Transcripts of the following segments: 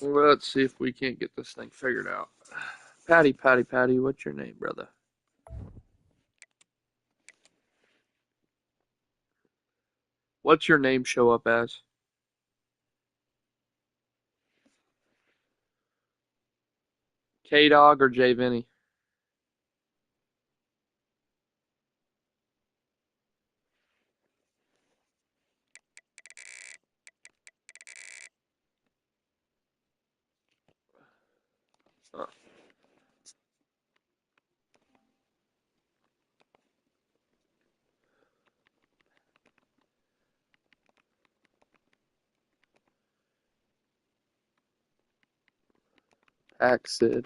Let's see if we can't get this thing figured out. Patty, what's your name, brother? What's your name show up as? K-Dog or J Vinny? Oh, Sid.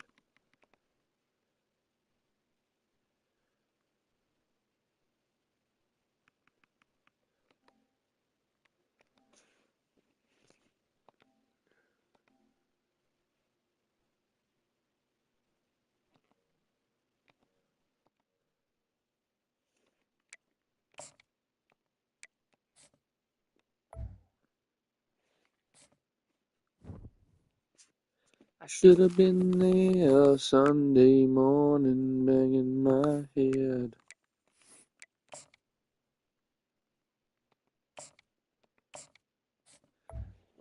I should have been there Sunday morning, banging my head.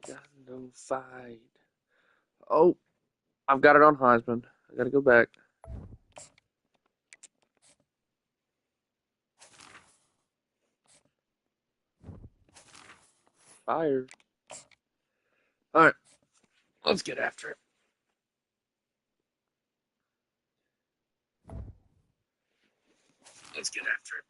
Got no fight. Oh, I've got it on Heisman. I gotta go back. Fired. All right, let's get after it. Let's get after it.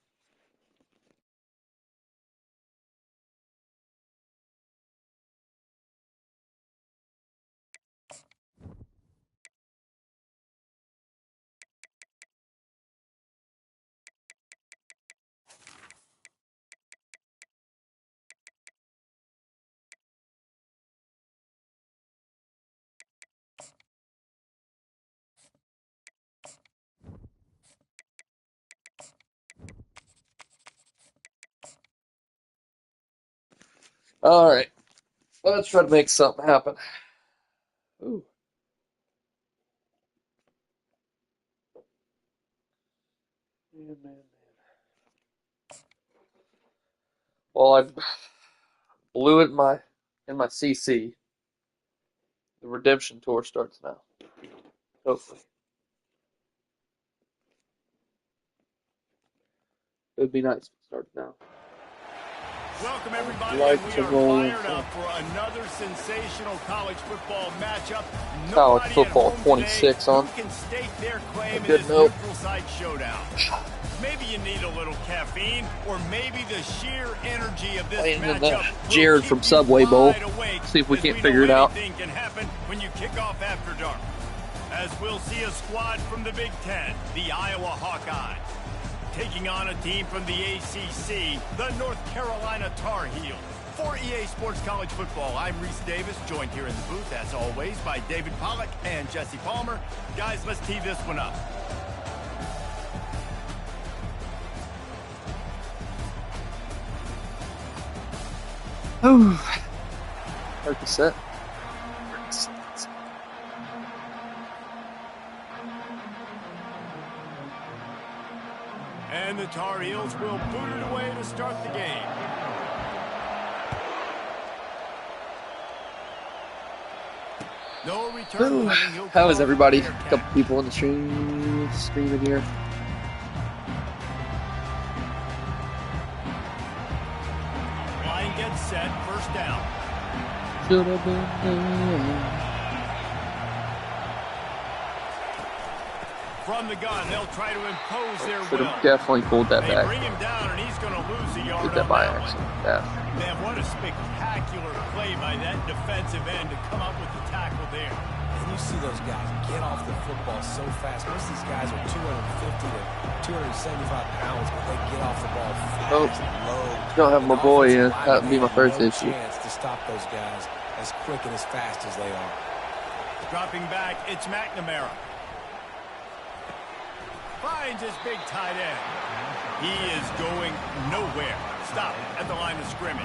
All right, let's try to make something happen. Ooh. Man. Well, I blew it in my CC. The redemption tour starts now. Hopefully, it would be nice if it started now. Welcome everybody, and we are fired up for another sensational college football matchup. College football 26 on. Who can stake their claim in this neutral site showdown? Maybe you need a little caffeine, or maybe the sheer energy of this matchup. Jared from Subway Bowl. See if we can't figure it out. Anything can happen when you kick off after dark. As we'll see a squad from the Big Ten, the Iowa Hawkeyes, taking on a team from the ACC, the North Carolina Tar Heels. For EA Sports College Football, I'm Reese Davis, joined here in the booth, as always, by David Pollack and Jesse Palmer. Guys, let's tee this one up. Start the set. And the Tar Heels will boot it away to start the game. No return. How is everybody? A couple people on the stream streaming here. Line gets set, first down. Should have been there. From the gun, they'll try to impose their will. Should have definitely pulled that back. Bring him down, and he's going to lose a yard. Did that by accident. Yeah. Man, what a spectacular play by that defensive end to come up with the tackle there. And you see those guys get off the football so fast. Most of these guys are 250 to 275 pounds, but they get off the ball fast and low. Don't have my boy in. That would be my first issue. Chance to stop those guys as quick and as fast as they are. Dropping back, it's McNamara. Finds his big tight end. He is going nowhere. Stop at the line of scrimmage.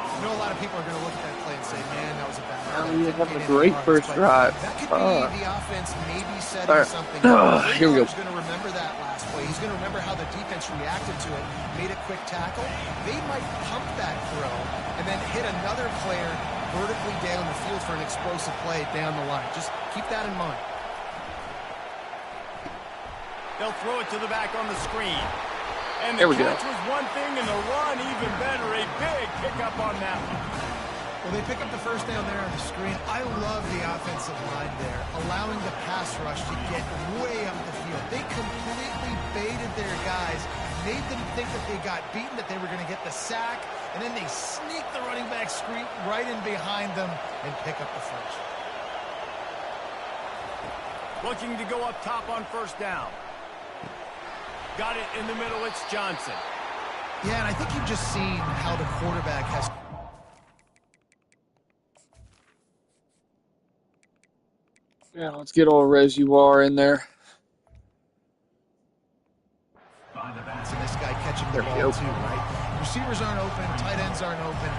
I know a lot of people are going to look at that play and say, man, that was a bad Now play. we Didn't have get a any great yards, first but drive. that could be the offense maybe setting All right. something up. Here we go. He's going to remember that last play. He's going to remember how the defense reacted to it, made a quick tackle. They might pump that throw and then hit another player vertically down the field for an explosive play down the line. Just keep that in mind. They'll throw it to the back on the screen. And There the we go. catch was one thing, and the run even better. A big pickup on that one. Well, they pick up the first down there on the screen. I love the offensive line there, allowing the pass rush to get way up the field. They completely baited their guys, made them think that they got beaten, that they were going to get the sack, and then they sneak the running back screen right in behind them and pick up the first. Looking to go up top on first down. Got it in the middle. It's Johnson. Yeah, and I think you've just seen how the quarterback has... Yeah, let's get old Reservoir in there. And this guy catching the There we ball go. too, right? Receivers aren't open, tight ends aren't open.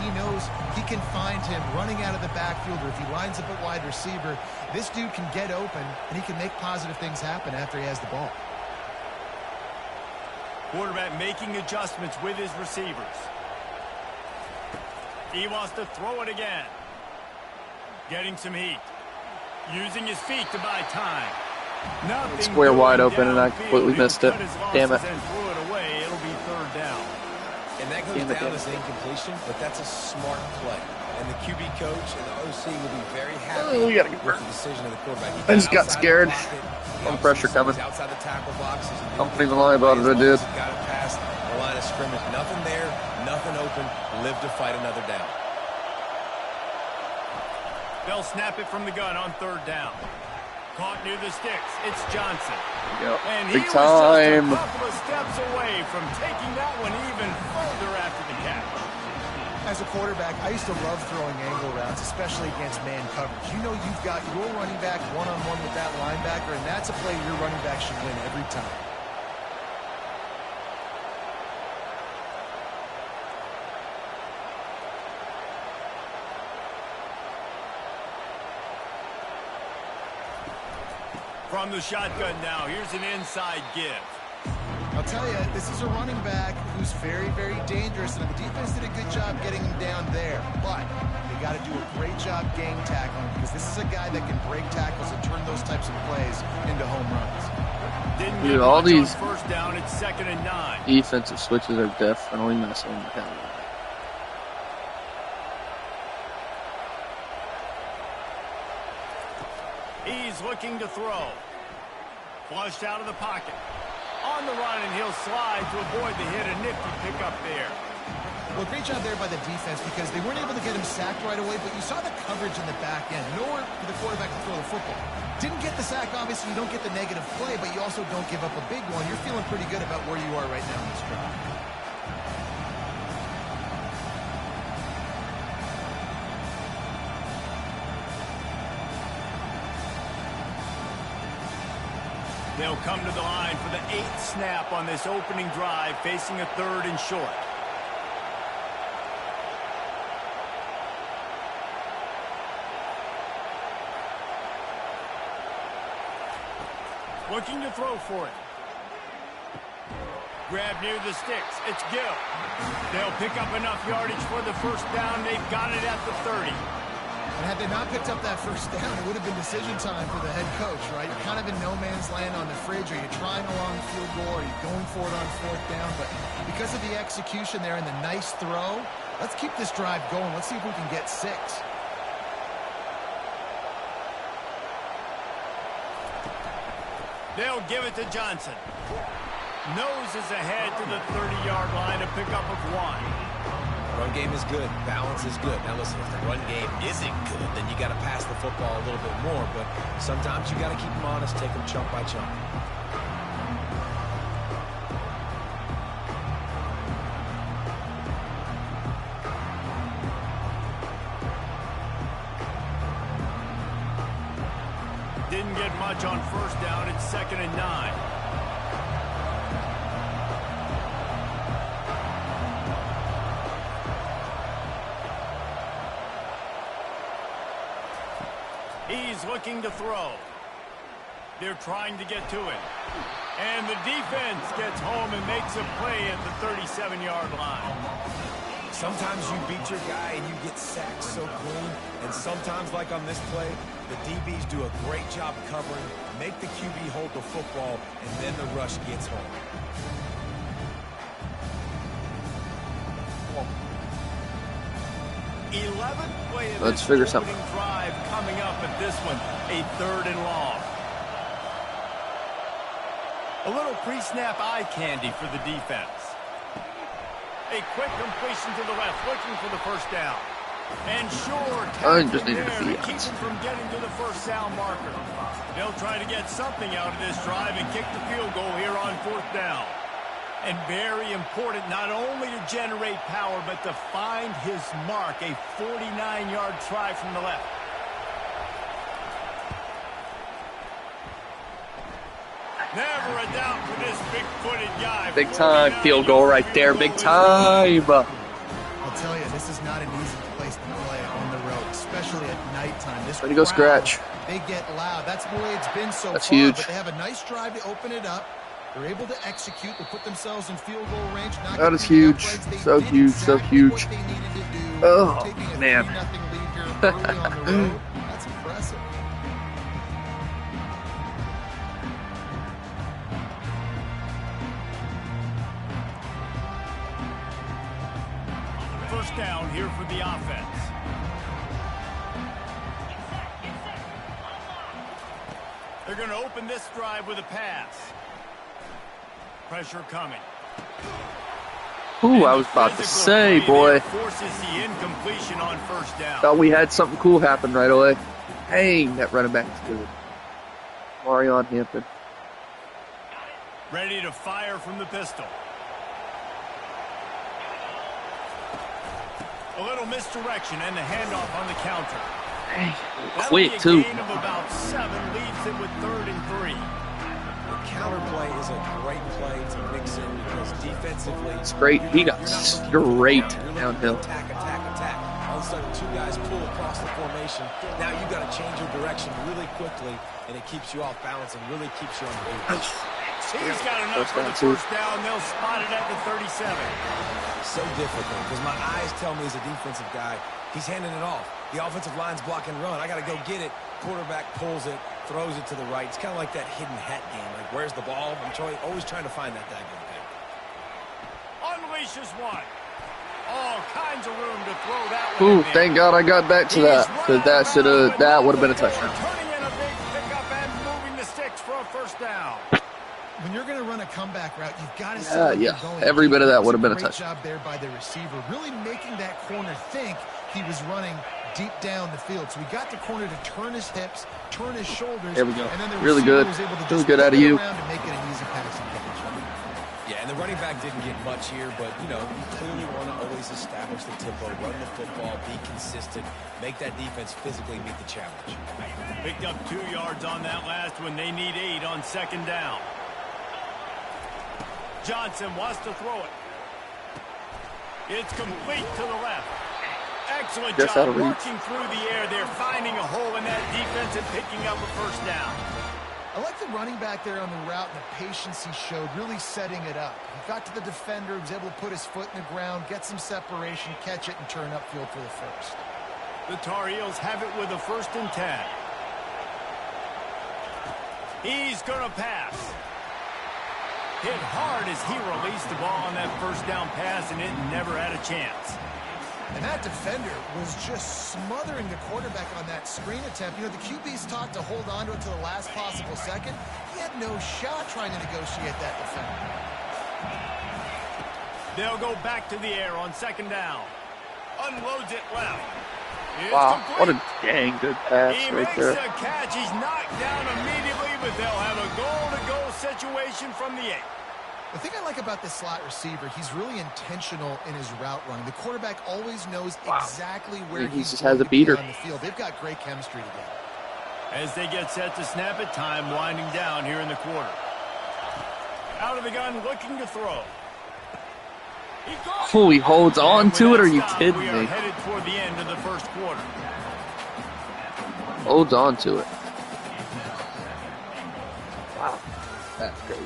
He knows he can find him running out of the backfield, or if he lines up at wide receiver, this dude can get open, and he can make positive things happen after he has the ball. Quarterback making adjustments with his receivers. He wants to throw it again. Getting some heat. Using his feet to buy time. Nothing Square wide going open, and I downfield. completely He'll missed it. cut his Damn losses it. and threw it away. It'll be third down. And that goes down as an incompletion, but that's a smart play. And the QB coach and the OC will be very happy we gotta get with hurt. the decision of the quarterback. He I just got outside scared. the pocket. He Some pressure obviously coming. sees outside the tackle box. I don't even lie about it, I did. Got it past the line of scrimmage. Nothing there, nothing open. Live to fight another down. They'll snap it from the gun on third down. Caught near the sticks. It's Johnson. Yep. And Big he time. was just a couple of steps away from taking that one even further after the catch. As a quarterback, I used to love throwing angle routes, especially against man coverage. You know you've got your running back one-on-one with that linebacker, and that's a play your running back should win every time. From the shotgun now, here's an inside give. I'll tell you, this is a running back who's very, very dangerous, and the defense did a good job getting him down there. But they got to do a great job gang tackling, because this is a guy that can break tackles and turn those types of plays into home runs. Didn't Dude, get all much these- on first down. It's 2nd and 9. Defensive switches are definitely messing with him. He's looking to throw. Flushed out of the pocket. On the run, and he'll slide to avoid the hit. A nifty pickup there. Well, great job there by the defense, because they weren't able to get him sacked right away, but you saw the coverage in the back end. Nowhere for the quarterback to throw the football. Didn't get the sack, obviously. You don't get the negative play, but you also don't give up a big one. You're feeling pretty good about where you are right now in this drive. They'll come to the line for the 8th snap on this opening drive, facing a 3rd and short. Looking to throw for it. Grab near the sticks. It's Gill. They'll pick up enough yardage for the first down. They've got it at the 30. And had they not picked up that first down, it would have been decision time for the head coach, right? You're kind of in no man's land on the fridge. Are you trying a long field goal? Are you going for it on 4th down? But because of the execution there and the nice throw, let's keep this drive going. Let's see if we can get 6. They'll give it to Johnson. Noses ahead to the 30-yard line, a pickup of 1. Run game is good. Balance is good. Now listen, if the run game isn't good, then you got to pass the football a little bit more. But sometimes you got to keep them honest, take them chunk by chunk. Didn't get much on first down. It's 2nd and 9. He's looking to throw. They're trying to get to it. And the defense gets home and makes a play at the 37-yard line. Sometimes you beat your guy and you get sacked so clean. And sometimes, like on this play, the DBs do a great job covering, make the QB hold the football, and then the rush gets home. Let's figure something. Drive coming up at this one, a 3rd and long. A little pre-snap eye candy for the defense. A quick completion to the left, looking for the first down. And sure, I just needed to keep him from getting to the first down marker. They'll try to get something out of this drive and kick the field goal here on 4th down. And very important, not only to generate power, but to find his mark, a 49-yard try from the left. Never a doubt for this big-footed guy. Big time field goal right there. Big time. I'll tell you, this is not an easy place to play on the road, especially at nighttime. This Ready to go scratch. They get loud. That's the way it's been so That's far. huge. But they have a nice drive to open it up. They're able to execute. They put themselves in field goal range. That is huge. So huge. So huge. Oh, man. That's impressive. First down here for the offense. They're going to open this drive with a pass. Pressure coming. Ooh, I was about to say, boy. Forces the incompletion on first down. Thought we had something cool happen right away. Dang, that running back is good. Marion Hampton. Ready to fire from the pistol. A little misdirection and the handoff on the counter. Dang, That'll quick, be a too. gain of about 7, leaves it with 3rd and 3. The counter play is a great play to mix in because defensively... It's great. He got straight downhill. Attack. All of a sudden, 2 guys pull across the formation. Now you got to change your direction really quickly, and it keeps you off balance and really keeps you on the move. He's got enough for the first down. They'll spot it at the 37. So difficult because my eyes tell me as a defensive guy, he's handing it off. The offensive line's block and run. I got to go get it. Quarterback pulls it, throws it to the right. It's kind of like that hidden hat game. Like, where's the ball? I'm always trying to find that daggone thing. Unleashes one. All kinds of room to throw that one. Ooh, thank God I got back to that, because that would have been a touchdown. Turning in a big pickup and moving the sticks for a first down. When you're going to run a comeback route, you've got to see where you're going. Every bit of that would have been a touchdown. Great job there by the receiver, really making that corner think he was running deep down the field. So we got the corner to turn his hips, turn his shoulders. There we go. And then the Really receiver good. was able to Really just good out of flip it you. around and make it an easy passing catch. Yeah, and the running back didn't get much here, but, you know, you clearly want to always establish the tempo, run the football, be consistent, make that defense physically meet the challenge. Picked up 2 yards on that last one. They need 8 on second down. Johnson wants to throw it. It's complete to the left. Excellent job working through the air. They're finding a hole in that defense and picking up a first down. I like the running back there on the route and the patience he showed, really setting it up. He got to the defender, was able to put his foot in the ground, get some separation, catch it, and turn upfield for the first. The Tar Heels have it with a 1st and 10. He's going to pass. Hit hard as he released the ball on that first down pass, and it never had a chance. And that defender was just smothering the quarterback on that screen attempt. You know, the QB's taught to hold on to it to the last possible second. He had no shot trying to negotiate that defender. They'll go back to the air on second down. Unloads it left. Wow, what a dang good pass right there. He makes a catch. He's knocked down immediately, but they'll have a goal-to-go situation from the 8. The thing I like about this slot receiver, he's really intentional in his route running. The quarterback always knows exactly where he he's just going has a to be beater on the field. They've got great chemistry together. As they get set to snap it, time winding down here in the quarter. Out of the gun, looking to throw. Oh, he holds on to it? Are you kidding we are me? headed toward the end of the first quarter. Holds on to it. Wow, that's crazy.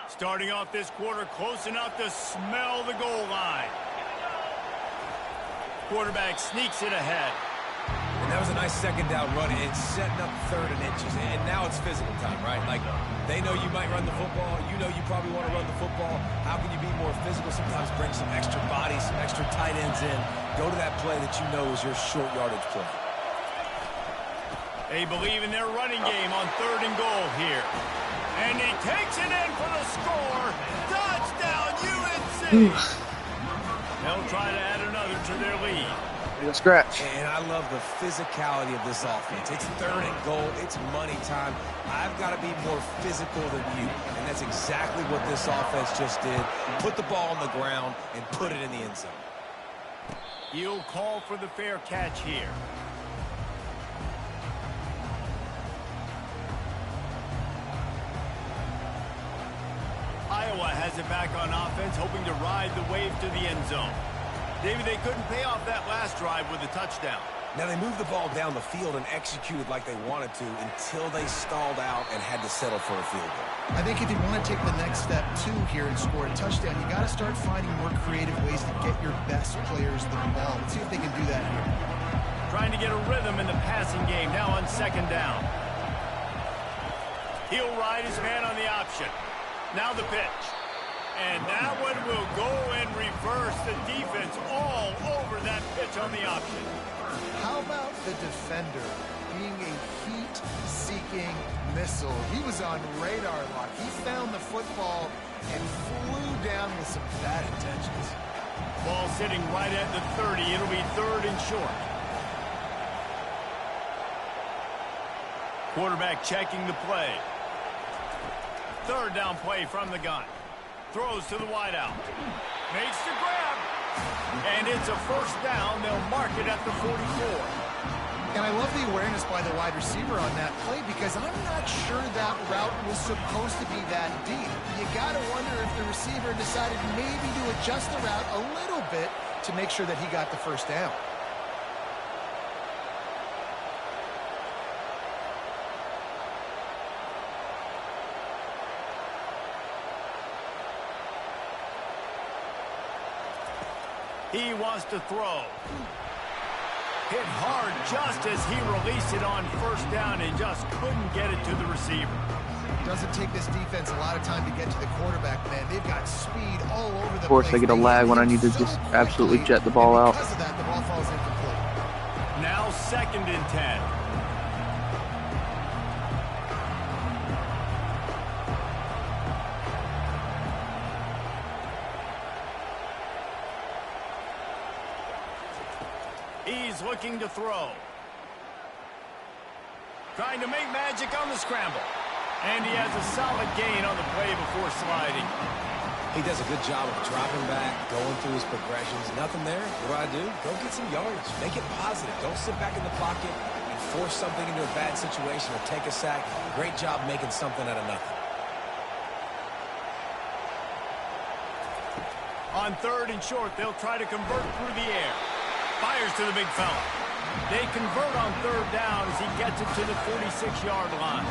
Starting off this quarter close enough to smell the goal line. Quarterback sneaks it ahead. And that was a nice second down run and setting up 3rd and inches. And now it's physical time, right? Like, they know you might run the football. You know you probably want to run the football. How can you be more physical? Sometimes bring some extra bodies, some extra tight ends in. Go to that play that you know is your short yardage play. They believe in their running game on 3rd and goal here. And he takes it in for the score. Touchdown, UNC! They'll try to add another to their lead. Scratch. And I love the physicality of this offense. It's 3rd and goal. It's money time. I've got to be more physical than you. And that's exactly what this offense just did. Put the ball on the ground and put it in the end zone. He'll call for the fair catch here. Iowa has it back on offense, hoping to ride the wave to the end zone. David, they couldn't pay off that last drive with a touchdown. Now, they moved the ball down the field and executed like they wanted to until they stalled out and had to settle for a field goal. I think if you want to take the next step, too, here and score a touchdown, you got to start finding more creative ways to get your best players the ball. Let's see if they can do that here. Trying to get a rhythm in the passing game, now on 2nd down. He'll ride his man on the option. Now the pitch. And that one will go and reverse the defense all over that pitch on the option. How about the defender being a heat-seeking missile? He was on radar lock. He found the football and flew down with some bad intentions. Ball sitting right at the 30. It'll be 3rd and short. Quarterback checking the play. 3rd down play from the gun. Throws to the wideout. Makes the grab. And it's a 1st down. They'll mark it at the 44. And I love the awareness by the wide receiver on that play because I'm not sure that route was supposed to be that deep. You got to wonder if the receiver decided maybe to adjust the route a little bit to make sure that he got the 1st down. He wants to throw. Hit hard just as he released it on 1st down and just couldn't get it to the receiver. Doesn't take this defense a lot of time to get to the quarterback, man. They've got speed all over the place. Of course, I get a lag when I need to just absolutely jet the ball out. Because of that, the ball falls incomplete. Now 2nd and 10. He's looking to throw. Trying to make magic on the scramble. And he has a solid gain on the play before sliding. He does a good job of dropping back, going through his progressions. Nothing there. What do? Go get some yards. Make it positive. Don't sit back in the pocket and force something into a bad situation or take a sack. Great job making something out of nothing. On 3rd and short, they'll try to convert through the air. Fires to the big fella. They convert on 3rd down as he gets it to the 46-yard line.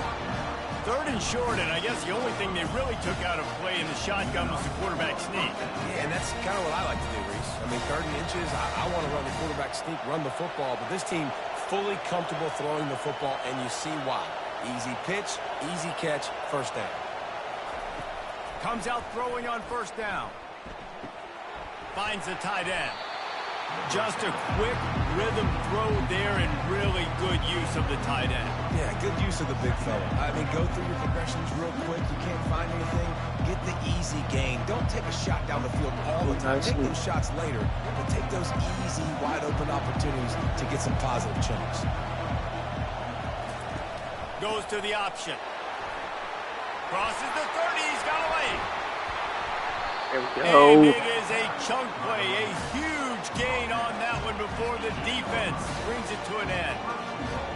3rd and short, and I guess the only thing they really took out of play in the shotgun was the quarterback sneak. Yeah, and that's kind of what I like to do, Reese. I mean, 3rd and inches, I want to run the quarterback sneak, run the football, but this team fully comfortable throwing the football, and you see why. Easy pitch, easy catch, 1st down. Comes out throwing on 1st down. Finds the tight end. Just a quick rhythm throw there and really good use of the tight end. Yeah, good use of the big fella. I mean, go through your progressions real quick. You can't find anything. Get the easy gain. Don't take a shot down the field all the time. Take those shots later, but take those easy, wide-open opportunities to get some positive chunks. Goes to the option. Crosses the 30. He's got away. There we go. And it is a chunk play, a huge gain on that one before the defense brings it to an end.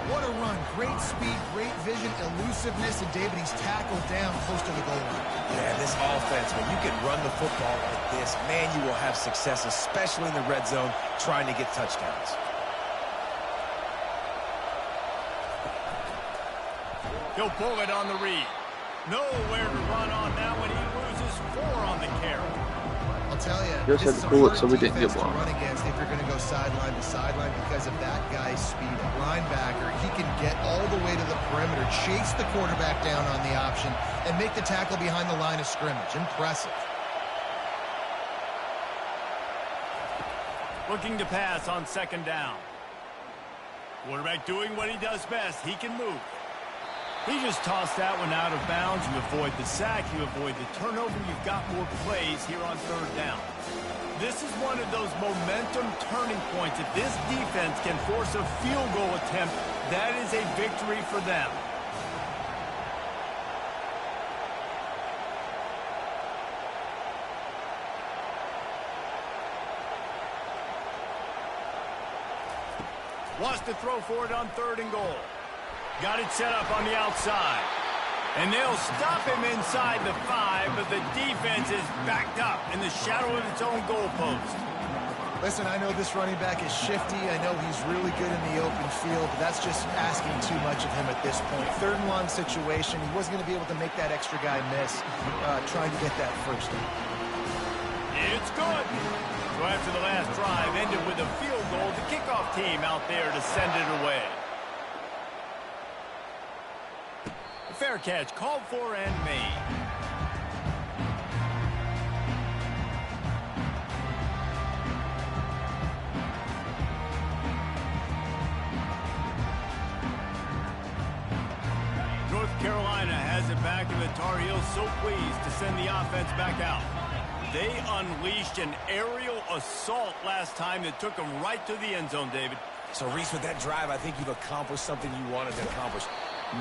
What a run. Great speed, great vision, elusiveness, and David, he's tackled down close to the goal line. Yeah, this offense, when you can run the football like this, man, you will have success, especially in the red zone, trying to get touchdowns. He'll pull it on the read. Nowhere to run on that one. He loses 4 on the carry. I'll tell you, Just this had is to a pull it hard so we didn't get defense to blocked. run against if you're going to go sideline to sideline because of that guy's speed. A linebacker, he can get all the way to the perimeter, chase the quarterback down on the option, and make the tackle behind the line of scrimmage. Impressive. Looking to pass on 2nd down. Quarterback doing what he does best. He can move. He just tossed that one out of bounds. You avoid the sack, you avoid the turnover. You've got more plays here on 3rd down. This is one of those momentum turning points. If this defense can force a field goal attempt, that is a victory for them. Wants to throw for it on 3rd and goal. Got it set up on the outside. And they'll stop him inside the 5, but the defense is backed up in the shadow of its own goalpost. Listen, I know this running back is shifty. I know he's really good in the open field, but that's just asking too much of him at this point. 3rd and long situation. He wasn't going to be able to make that extra guy miss, trying to get that first down. It's good. So after the last drive ended with a field goal, the kickoff team out there to send it away. Fair catch called for and made. North Carolina has it back, and the Tar Heels so pleased to send the offense back out. They unleashed an aerial assault last time that took them right to the end zone, David. So, Reese, with that drive, I think you've accomplished something you wanted to accomplish.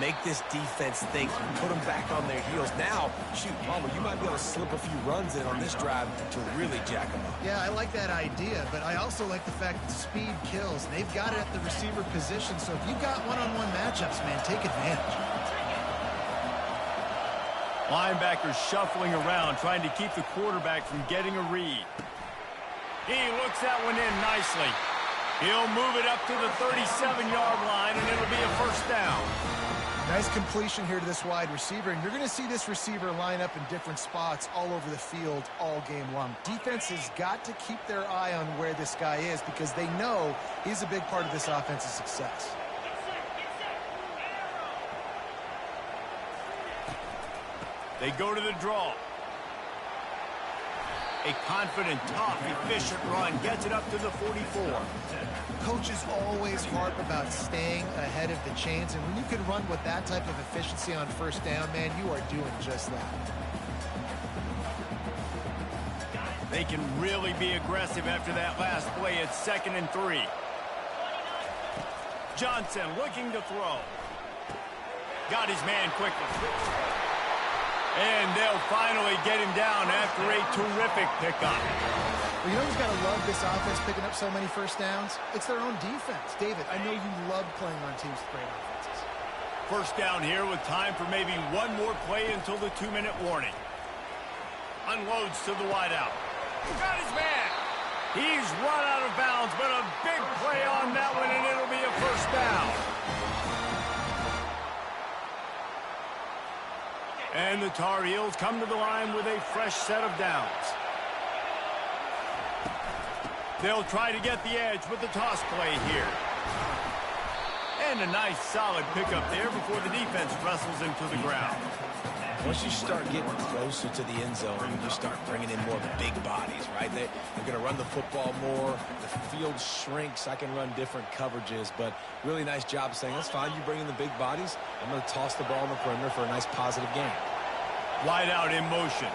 Make this defense think, put them back on their heels. Now, shoot, Palmer, you might be able to slip a few runs in on this drive to really jack them up. Yeah, I like that idea, but I also like the fact that speed kills. They've got it at the receiver position, so if you've got one-on-one matchups, man, take advantage. Linebackers shuffling around, trying to keep the quarterback from getting a read. He looks that one in nicely. He'll move it up to the 37-yard line, and it'll be a 1st down. Nice completion here to this wide receiver, and you're going to see this receiver line up in different spots all over the field all game long. Defense has got to keep their eye on where this guy is because they know he's a big part of this offense's success. They go to the draw. A confident, tough, efficient run gets it up to the 44. Coaches always harp about staying ahead of the chains, and when you can run with that type of efficiency on 1st down, man, you are doing just that. They can really be aggressive after that last play. It's 2nd and 3. Johnson looking to throw. Got his man quickly. And they'll finally get him down after a terrific pickup. Well, you know who's got to love this offense picking up so many 1st downs? It's their own defense. David, I know you love playing on teams with great offenses. 1st down here with time for maybe one more play until the 2-minute warning. Unloads to the wideout. Got his man. He's run out of bounds, but a big play on that one, and it'll be a 1st down. And the Tar Heels come to the line with a fresh set of downs. They'll try to get the edge with the toss play here. And a nice solid pickup there before the defense wrestles him to the ground. Once you start getting closer to the end zone, you start bringing in more big bodies, right? They're going to run the football more. The field shrinks. I can run different coverages, but really nice job saying, that's fine. You bring in the big bodies. I'm going to toss the ball in the perimeter for a nice positive gain. Wide out in motion.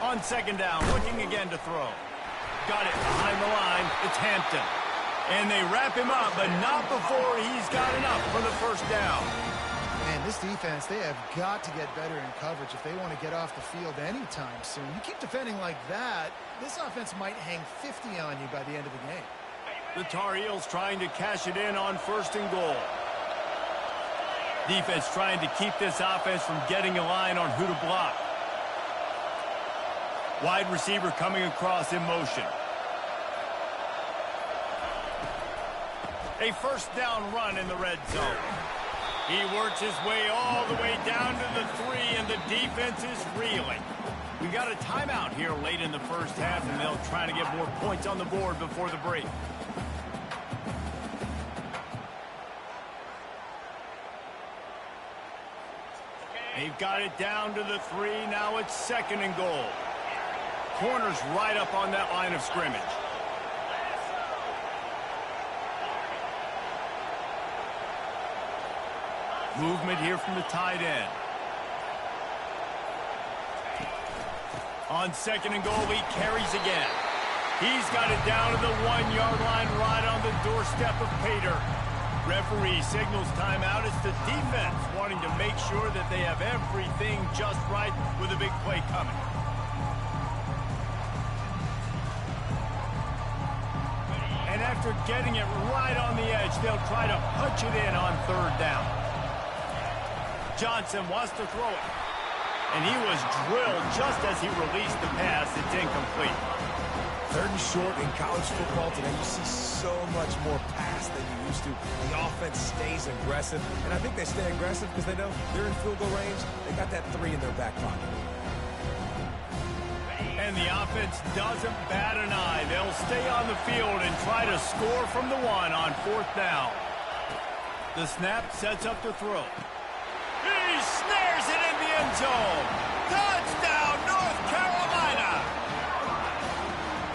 On 2nd down, looking again to throw. Got it behind the line. It's Hampton. And they wrap him up, but not before he's got enough for the 1st down. Man, this defense, they have got to get better in coverage if they want to get off the field anytime soon. You keep defending like that, this offense might hang 50 on you by the end of the game. The Tar Heels trying to cash it in on 1st and goal. Defense trying to keep this offense from getting a line on who to block. Wide receiver coming across in motion. A 1st down run in the red zone. He works his way all the way down to the 3, and the defense is reeling. We got a timeout here late in the 1st half, and they'll try to get more points on the board before the break. They've got it down to the 3. Now it's 2nd and goal. Corner's right up on that line of scrimmage. Movement here from the tight end. On 2nd and goal, he carries again. He's got it down to the 1-yard line right on the doorstep of Pater. Referee signals timeout. It's the defense wanting to make sure that they have everything just right with a big play coming. And after getting it right on the edge, they'll try to punch it in on 3rd down. Johnson wants to throw it. And he was drilled just as he released the pass. It's incomplete. 3rd and short in college football today. You see so much more pass than you used to. The offense stays aggressive. And I think they stay aggressive because they know they're in field goal range. They got that 3 in their back pocket. And the offense doesn't bat an eye. They'll stay on the field and try to score from the 1 on 4th down. The snap sets up the throw. He snares it in the end zone. Touchdown, North Carolina.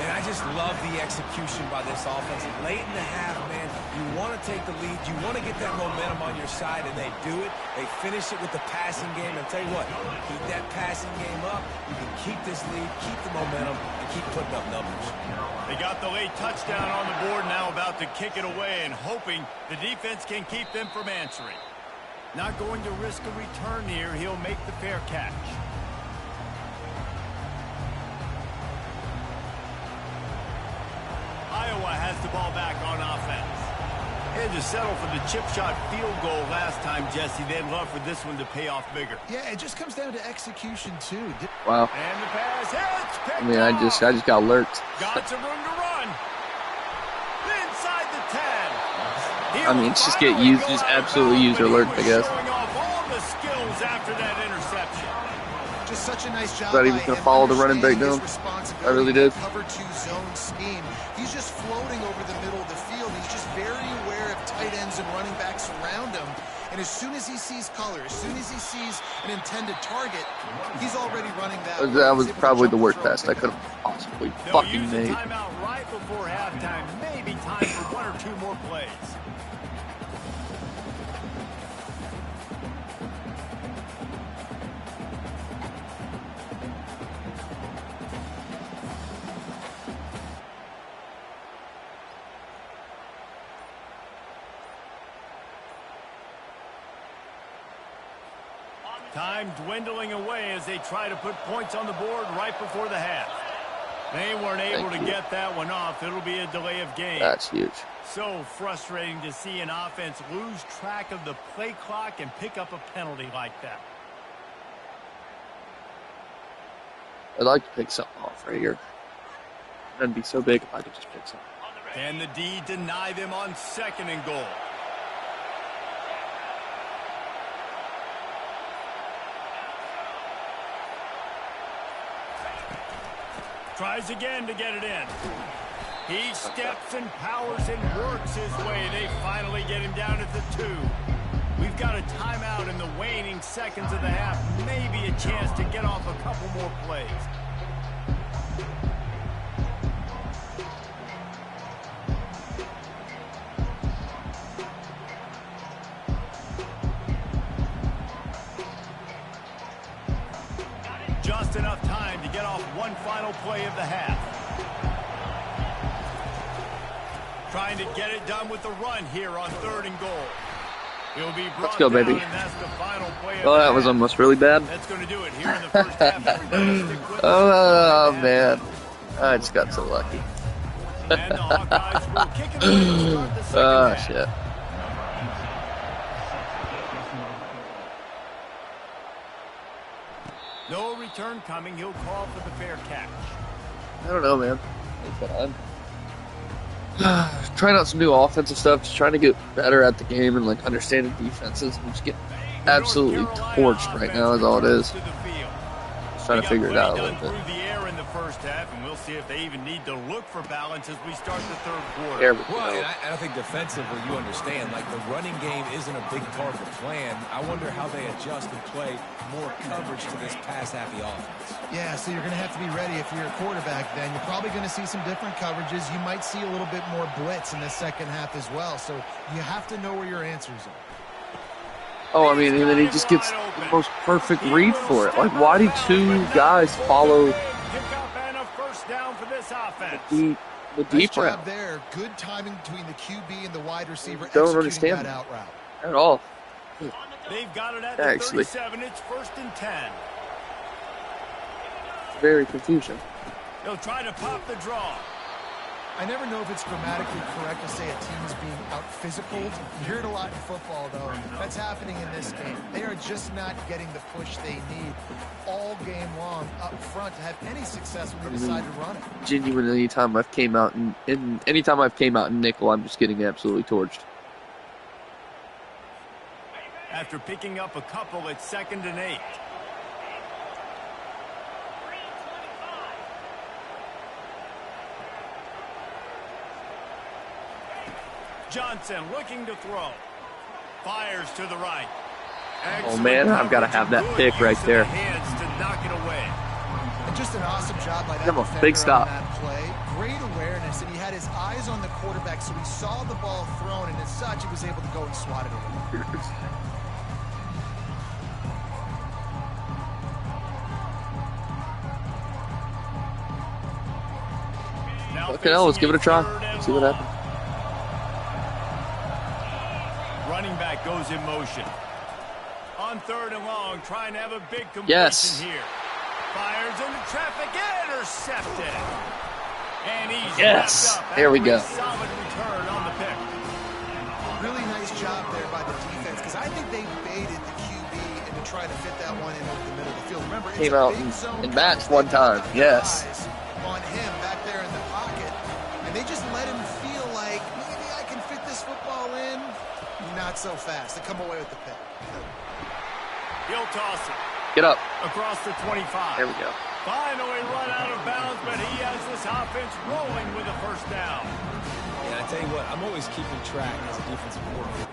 And I just love the execution by this offense. Late in the half, man, you want to take the lead. You want to get that momentum on your side, and they do it. They finish it with the passing game. And I'll tell you what, keep that passing game up. You can keep this lead, keep the momentum, and keep putting up numbers. They got the late touchdown on the board, now about to kick it away and hoping the defense can keep them from answering. Not going to risk a return here. He'll make the fair catch. Iowa has the ball back on offense. Had to settle for the chip shot field goal last time, Jesse. They'd love for this one to pay off bigger. Yeah, it just comes down to execution, too. Wow. And the pass hits. I mean, I just got lurked. Got some room to run. Inside the 10. I mean, just get used, just absolutely use your alert, I guess. Showing off all the skills after that interception. Just such a nice job. Thought he was going to follow the running back down. I really did. Cover 2 zone scheme. He's just floating over the middle of the field. He's just very aware of tight ends and running backs around him. And as soon as he sees color, as soon as he sees an intended target, he's already running that. That was probably the worst pass I could have possibly fucking made. Timeout right before halftime. Maybe time for 1 or 2 more plays. Time dwindling away as they try to put points on the board right before the half. They weren't able to get that one off. It'll be a delay of game. That's huge. So frustrating to see an offense lose track of the play clock and pick up a penalty like that. I'd like to pick something off right here. That'd be so big if I could just pick something. And the D deny them on 2nd and goal. Tries again to get it in. He steps and powers and works his way. They finally get him down at the 2. We've got a timeout in the waning seconds of the half. Maybe a chance to get off a couple more plays. Just enough time to get off one final play of the half. Trying to get it done with the run here on 3rd and goal. He'll be Let's brought go, down, baby. and that's the final play of Well, the that was half. almost really bad. That's going to do it here in the first half. Everybody stick with us. Oh, man. I just got so lucky. And the Hawkeyes will kick it away to start the second Oh, half. shit. No return coming. He'll call for the fair catch. I don't know, man. I'm trying out some new offensive stuff, just trying to get better at the game and like understanding defenses. I'm just getting absolutely torched right now, is all it is. Just trying to figure it out a little bit. Through the air in the first half, and we'll see if they even need to look for balance as we start the third quarter. There we Well, go. and I think defensively, you understand, like the running game isn't a big part of the plan. I wonder how they adjust and play more coverage to this pass-happy offense. Yeah, so you're going to have to be ready if you're a quarterback then. You're probably going to see some different coverages. You might see a little bit more blitz in the second half as well. So you have to know where your answers are. Oh, I mean, and then he just gets the most perfect read for it. Like, why do two guys follow Pickup and a first down for this offense. the Nice deep job route there. Good timing between the QB and the wide receiver Don't executing understand that that. out route. at all? They've got it at the Actually. 37. It's 1st and 10. It's very confusing. They'll try to pop the draw. I never know if it's grammatically correct to say a team is being out-physicaled. You hear it a lot in football, though. That's happening in this game. They are just not getting the push they need all game long up front to have any success when they decide to run it. Genuinely, anytime I've came out in nickel, I'm just getting absolutely torched. After picking up a couple, it's 2nd and 8. Johnson looking to throw. Fires to the right. Excellent man, I've gotta coverage have that and pick good right use of there. the hands to knock it away. And just an awesome job by that Come on, defender big stop. on that play. Great awareness, and he had his eyes on the quarterback, so he saw the ball thrown, and as such, he was able to go and swat it away. Now Okay, let's give it a try. third and See what long. happens. Running back goes in motion. On 3rd and long, trying to have a big completion Yes. here. Fires into traffic, intercepted. And he's Yes. wrapped up There we after a go. solid return on the pick. Really nice job there by the defense, because I think they baited the QB into trying to fit that one in over the middle of the field. Remember, it's Came a out big and- zone and matched coverage. one They've got time. the Yes. eyes on him back there in the pocket, and they just let him feel like, maybe I can fit this football in. Not so fast. They come away with the pick. He'll toss it Get up. across the 25. There we go. Finally run out of bounds, but he has this offense rolling with a first down. And I tell you what, I'm always keeping track as a defensive coordinator.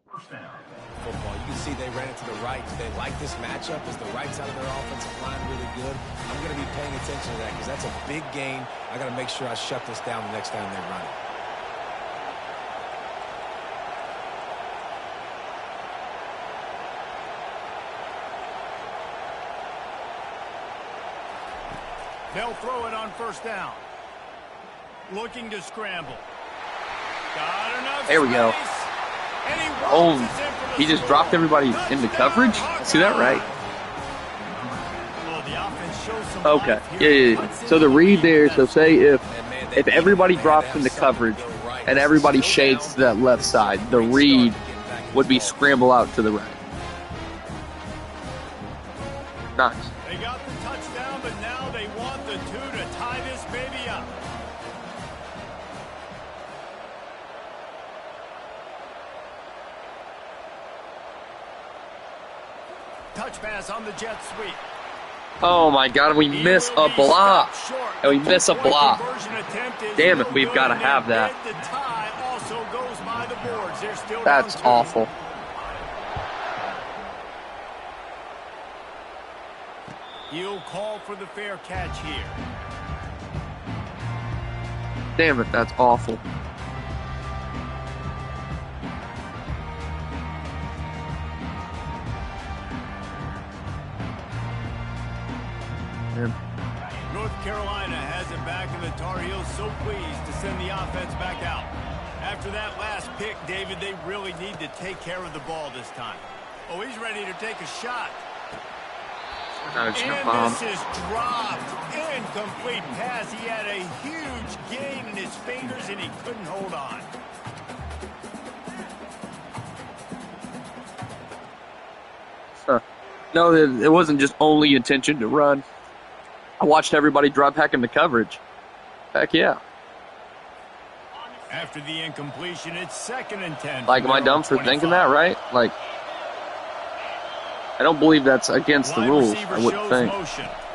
Football, you can see they ran it to the right. They like this matchup. Is the right side of their offensive line really good? I'm going to be paying attention to that because that's a big gain. I got to make sure I shut this down the next time they run it. They'll throw it on 1st down. Looking to scramble. Got enough There we go. space. And he Oh, rolls this in for the he just score. dropped everybody into coverage? I see that right. Well, the offense shows some Okay. life here. Yeah. So the read there, so say if everybody drops into coverage and everybody shades to that left side, the read would be scramble out to the right. Nice. They got the touchdown, but now they want the 2 to tie this baby up. Touch pass on the jet sweep. Oh my God, we He miss will a be block. stopped short. And we miss a The point block. conversion attempt is Damn it, no we've good, gotta and have that. The tie also goes by the boards. They're still That's down 2. awful. He'll call for the fair catch here. Damn it, that's awful. Man. North Carolina has it back, and the Tar Heels so pleased to send the offense back out. After that last pick, David, they really need to take care of the ball this time. Oh, he's ready to take a shot. And this is dropped. Incomplete pass. He had a huge gain in his fingers, and he couldn't hold on. No, it wasn't just only intention to run. I watched everybody drop back into coverage. Heck yeah. After the incompletion, it's 2nd and 10. Like, am I dumb for thinking that, right? Like, I don't believe that's against the rules. I wouldn't think.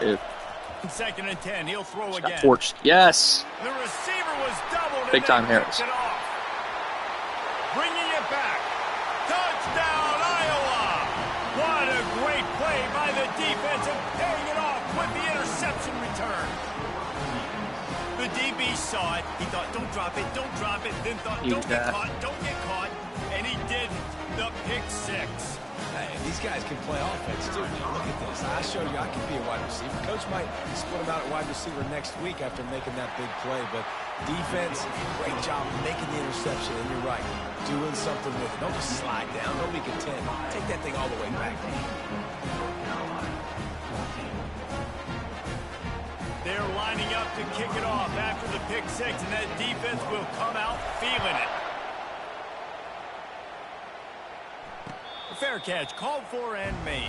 If 2nd and 10, he'll throw again. got torched. Yes. The receiver was doubled. Big time Harris. Bringing it back. Touchdown, Iowa. What a great play by the defense and paying it off with the interception return. The DB saw it. He thought, don't drop it, don't drop it. Then thought, don't get caught, don't get caught. And he didn't. The pick 6. Hey, these guys can play offense, too. Now, look at this. I showed you I can be a wide receiver. Coach might split him out at wide receiver next week after making that big play. But defense, great job making the interception. And you're right, doing something with it. Don't just slide down. Don't be content. Take that thing all the way back. They're lining up to kick it off after the pick 6, and that defense will come out feeling it. Fair catch called for and made.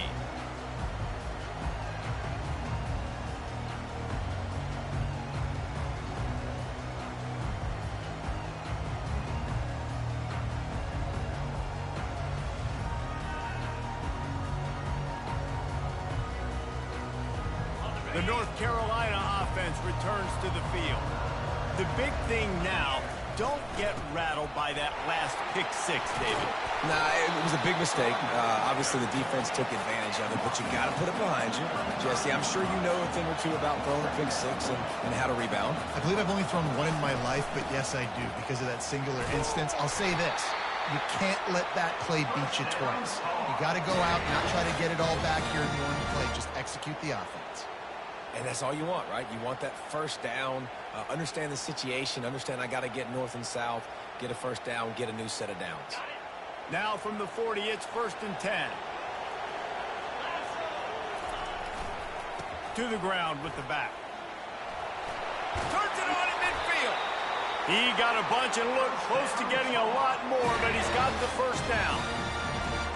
The North Carolina offense returns to the field. The big thing now, don't get rattled by that last pick 6, David. Nah, it was a big mistake. Obviously, the defense took advantage of it, but you got to put it behind you. Jesse, I'm sure you know a thing or two about throwing a pick 6 and how to rebound. I believe I've only thrown one in my life, but yes, I do, because of that singular instance. I'll say this. You can't let that play beat you twice. You got to go out and not try to get it all back here in the one play. Just execute the offense. And that's all you want, right? You want that first down, understand the situation, understand I got to get north and south, get a first down, get a new set of downs. Now from the 40, it's 1st and 10. To the ground with the back. Turns it on in midfield. He got a bunch and looked close to getting a lot more, but he's got the first down.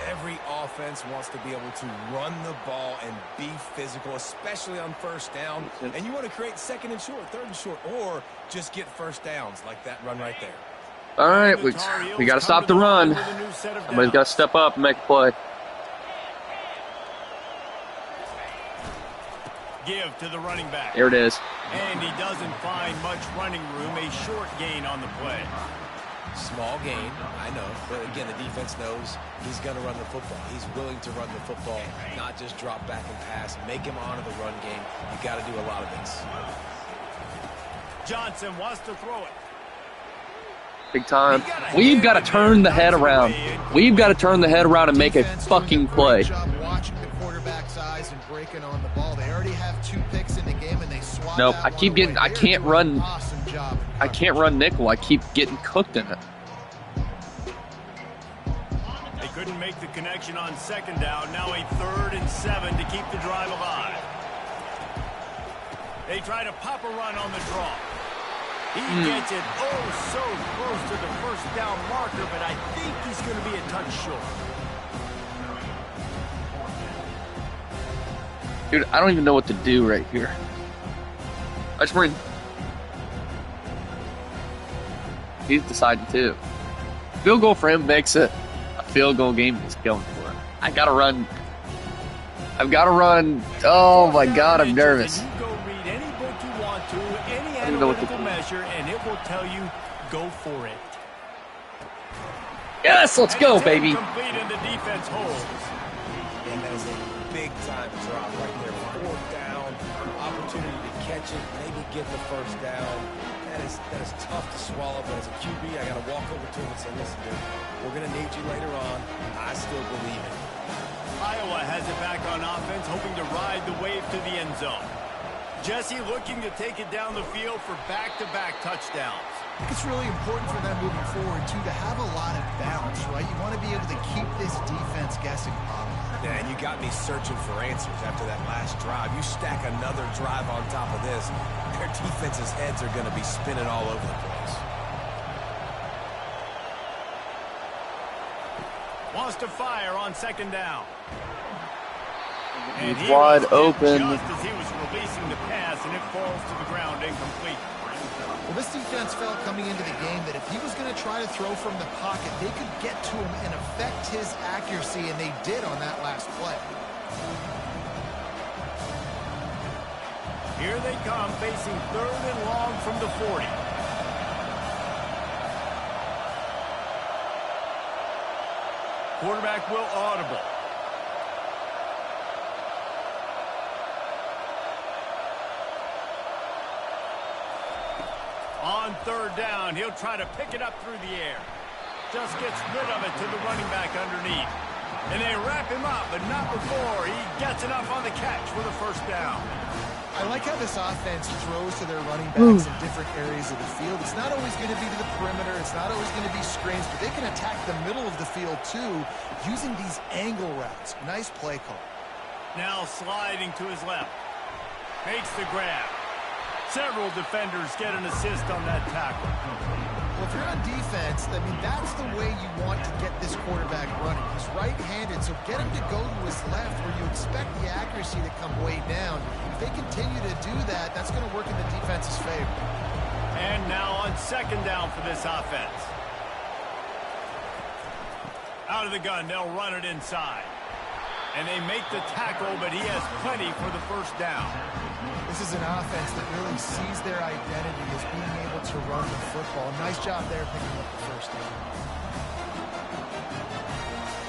Every offense wants to be able to run the ball and be physical, especially on first down. And you want to create 2nd and short, 3rd and short, or just get first downs like that run right there. All right, we got to stop the run. Somebody's got to step up and make a play. Give to the running back. There it is. And he doesn't find much running room. A short gain on the play. Small gain, I know. But again, the defense knows he's going to run the football. He's willing to run the football, not just drop back and pass. Make him honor the run game. You got to do a lot of this. Johnson wants to throw it. Big time. We've got to turn the head around. We've got to turn the head around and make a fucking play. Watching the quarterback's eyes and breaking on the ball. They already have 2 picks in the game, and they swap. Nope, I keep getting. I can't run. I can't run nickel. I keep getting cooked in it. They couldn't make the connection on 2nd down. Now a 3rd and 7 to keep the drive alive. They try to pop a run on the draw. He gets it so close to the first down marker, but I think he's going to be a touch short. Dude, I don't even know what to do right here. I just bring. He's deciding too. Field goal for him makes it a field goal game. He's going for it. I gotta run. I've got to run. Oh my God, I'm nervous. You go read any book you want to, any analytical measure, and it will tell you go for it. Yes, let's go, baby. Complete and the defense holds. And that is a big-time drop right there. 4th down, opportunity to catch it, maybe get the 1st down. That is tough to swallow, but as a QB, I got to walk over to him and say, listen, dude, we're going to need you later on. I still believe it. Iowa has it back on offense, hoping to ride the wave to the end zone. Jesse looking to take it down the field for back-to-back touchdowns. I think it's really important for them moving forward, too, to have a lot of balance, right? You want to be able to keep this defense guessing. Yeah, and you got me searching for answers after that last drive. You stack another drive on top of this, their defense's heads are going to be spinning all over the place. Wants to fire on 2nd down. And He's wide open. Just as he was releasing the pass, and it falls to the ground incomplete. Well, this defense felt coming into the game that if he was going to try to throw from the pocket, they could get to him and affect his accuracy, and they did on that last play. Here they come, facing 3rd and long from the 40. Quarterback will audible. On 3rd down, he'll try to pick it up through the air. Just gets rid of it to the running back underneath. And they wrap him up, but not before he gets enough on the catch for the 1st down. I like how this offense throws to their running backs in different areas of the field. It's not always going to be to the perimeter. It's not always going to be screens, but they can attack the middle of the field, too, using these angle routes. Nice play call. Now sliding to his left. Makes the grab. Several defenders get an assist on that tackle. Well, if you're on defense, I mean, that's the way you want to get this quarterback running. He's right-handed, so get him to go to his left where you expect the accuracy to come way down. If they continue to do that, that's going to work in the defense's favor. And now on 2nd down for this offense. Out of the gun, they'll run it inside. And they make the tackle, but he has plenty for the 1st down. This is an offense that really sees their identity as being able to run the football. Nice job there picking up the 1st down.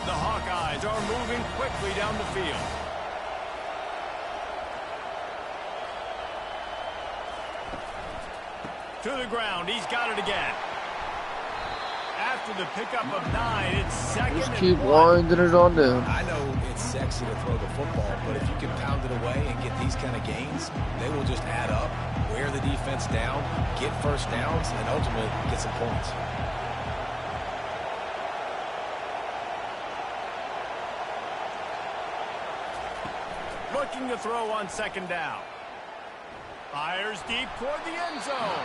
The Hawkeyes are moving quickly down the field. To the ground, he's got it again. After the pickup of 9, it's 2nd Just and keep 1. winding it on down. I know it's sexy to throw the football, but if you can pound it away and get these kind of gains, they will just add up, wear the defense down, get 1st downs, and ultimately get some points. Looking to throw on 2nd down. Fires deep toward the end zone.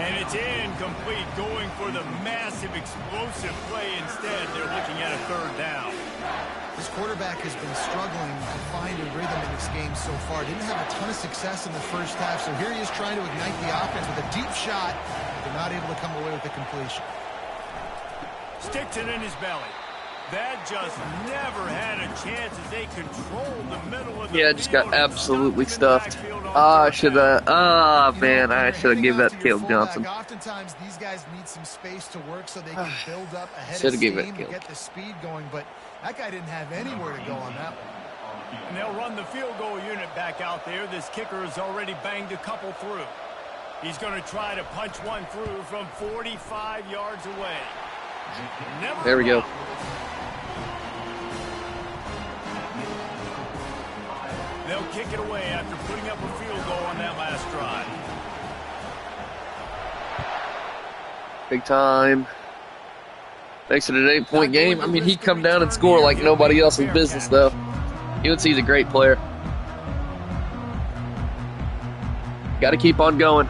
And it's incomplete, going for the massive, explosive play instead. They're looking at a 3rd down. This quarterback has been struggling to find a rhythm in this game so far. Didn't have a ton of success in the 1st half, so here he is trying to ignite the offense with a deep shot. They're not able to come away with the completion. Sticks it in his belly. That just never had a chance as they controlled the middle of the Yeah, just got absolutely stuffed. I should have. Man, I should have given that to Caleb Johnson. Oftentimes, these guys need some space to work so they can build up ahead of Should've steam given it to to Caleb. get the speed going, but that guy didn't have anywhere to go on that one. And they'll run the field goal unit back out there. This kicker has already banged a couple through. He's going to try to punch one through from 45 yards away. Never There we go. They'll kick it away after putting up a field goal on that last drive. Big time. Makes it an 8-point game. I mean, he'd come down and score like nobody else's business, though. UNC's a great player. Got to keep on going.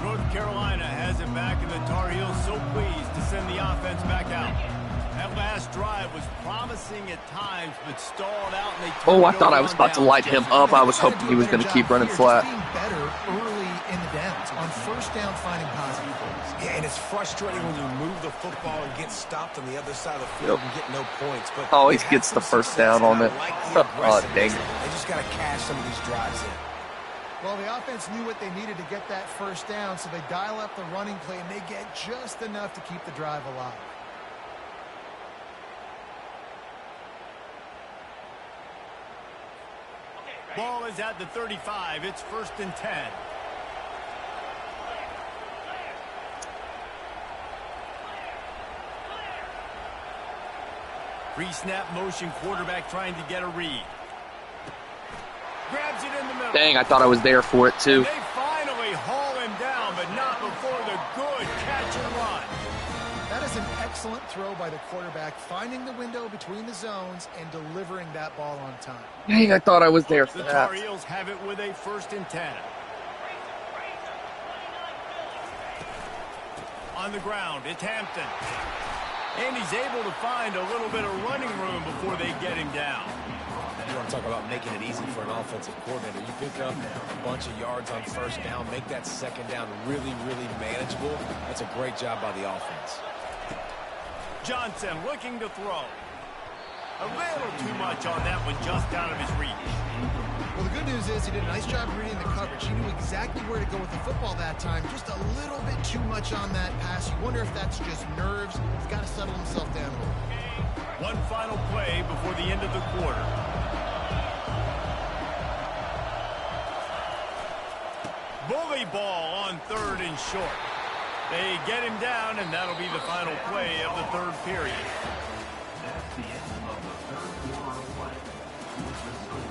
North Carolina has it back, and the Tar Heels so pleased to send the offense back out. That last drive was promising at times, but stalled out. And Oh, I thought I was about to light him up. I was hoping he was going to keep running flat. Being better early in the downs, on 1st down, finding positive plays. Yeah, and it's frustrating when you move the football and get stopped on the other side of the field and get no points. But Always gets the 1st down on it. Oh, dang it. They just got to cash some of these drives in. Well, the offense knew what they needed to get that first down, so they dial up the running play, and they get just enough to keep the drive alive. Ball is at the 35. It's 1st and 10. Pre-snap motion, quarterback trying to get a read. Grabs it in the middle. Dang, I thought I was there for it too. And they finally haul him down, but not before the good catch and run. That is an excellent throw by the quarterback, finding the window between the zones and delivering that ball on time. Dang, I thought I was there for The that. Tar Heels have it with a 1st and 10. On the ground, it's Hampton. And he's able to find a little bit of running room before they get him down. You want to talk about making it easy for an offensive coordinator. You pick up a bunch of yards on 1st down, make that 2nd down really, really manageable. That's a great job by the offense. Johnson looking to throw. A little too much on that one, just out of his reach. Well, the good news is he did a nice job reading the coverage. He knew exactly where to go with the football that time. Just a little bit too much on that pass. You wonder if that's just nerves. He's got to settle himself down a little. One final play before the end of the quarter. Bully ball on 3rd and short. They get him down, and that'll be the final play of the 3rd period. That's the end of the 3rd quarter of play. With the score,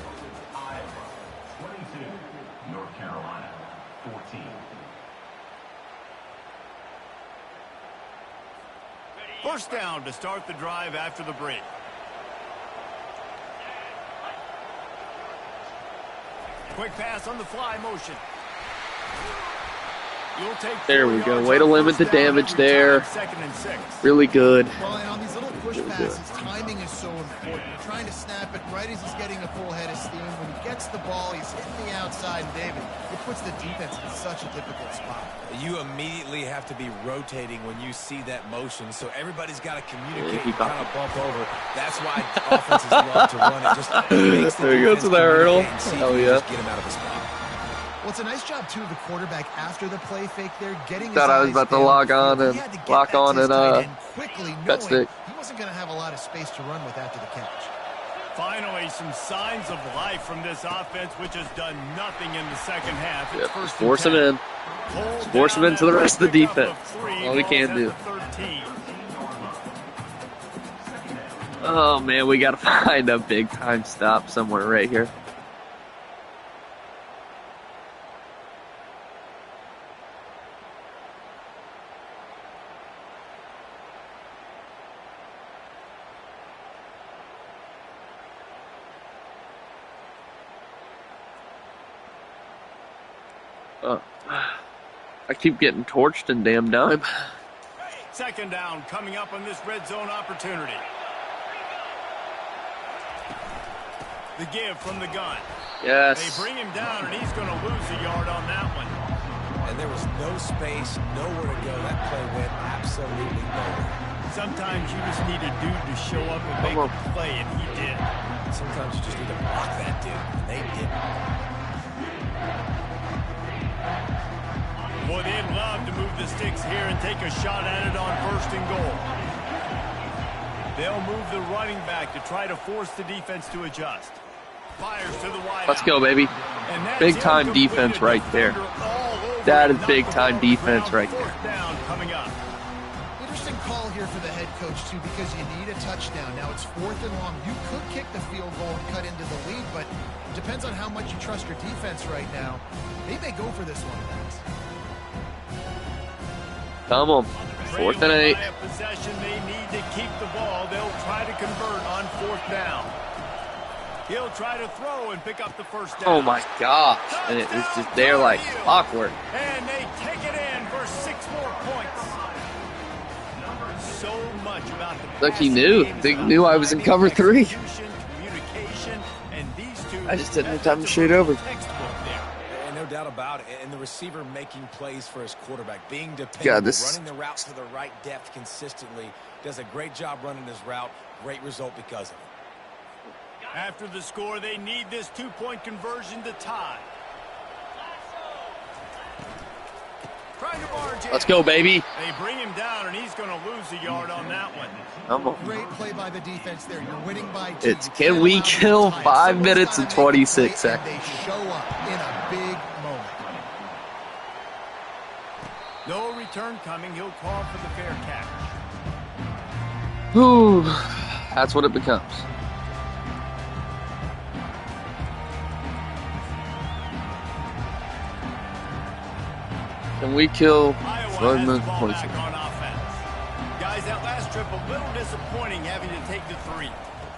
Iowa 22, North Carolina 14. First down to start the drive after the break. Quick pass on the fly motion. You'll take There we go. 4 Way to yards on limit the first down damage every there. time, 2nd and 6. Really good. Well, and on these little push passes, timing is so important. You're trying to snap it right as he's getting a full head of steam. When he gets the ball, he's hitting the outside, and David, it puts the defense in such a difficult spot. You immediately have to be rotating when you see that motion, so everybody's got to communicate he and got kind of bump over. That's why offenses love to run it. Just makes the There he goes defense to the hurdle. communicate and see if Hell you yeah. just get him out of the spot. Well, it's a nice job, too, of the quarterback after the play fake there, getting his Thought I was eyes about to down log the field. on and He had to get lock that on to his and, tight end quickly, cut knowing stick. he wasn't going to have a lot of space to run with after the catch. Finally, some signs of life from this offense, which has done nothing in the 2nd half. It's Yep, 1st just and force 10. him in. Hold Just force him down into the that rest of the pickup defense. three. All we Ball's can at do. the 13. Oh, man, we got to find a big-time stop somewhere right here. I keep getting torched and damn dime. 2nd down coming up on this red zone opportunity. The give from the gun. Yes. They bring him down, and he's going to lose a yard on that one. And there was no space, nowhere to go. That play went absolutely nowhere. Sometimes you just need a dude to show up and make a play, and he did. Sometimes you just need to block that dude, and they didn't. Boy, they'd love to move the sticks here and take a shot at it on 1st and goal. They'll move the running back to try to force the defense to adjust. Fires to the wide. Let's go, baby. Big-time defense right there. That is big-time defense right there. Down coming up. Interesting call here for the head coach, too, because you need a touchdown. Now it's 4th and long. You could kick the field goal and cut into the lead, but it depends on how much you trust your defense right now. They may go for this one, guys. Come on. 4th and 8. Possession, they need to keep the ball. They'll try to convert on 4th down. He'll try to throw and pick up the 1st down. Oh, my gosh. And it was just there like awkward. And they take it in for 6 more points. So much about the Look, he knew. He knew I was in cover 3. Communication, and these two, I just didn't have time to shoot over. textbook there. And no doubt about it. And the receiver making plays for his quarterback, being dependable, God, this- running the route to the right depth consistently, does a great job running his route. Great result because of it. After the score, they need this 2-point conversion to tie. trying to barge in. Let's go, baby. They bring him down, and he's going to lose a yard on that one. Come on. Great play by the defense there. You're winning by 2. It's can we kill 5 minutes and 26 seconds? They show up in a big moment. No return coming. He'll call for the fair catch. Whew. That's what it becomes. Can we kill 5 minutes and 26 seconds? On offense. Guys, that last trip a little disappointing having to take the 3.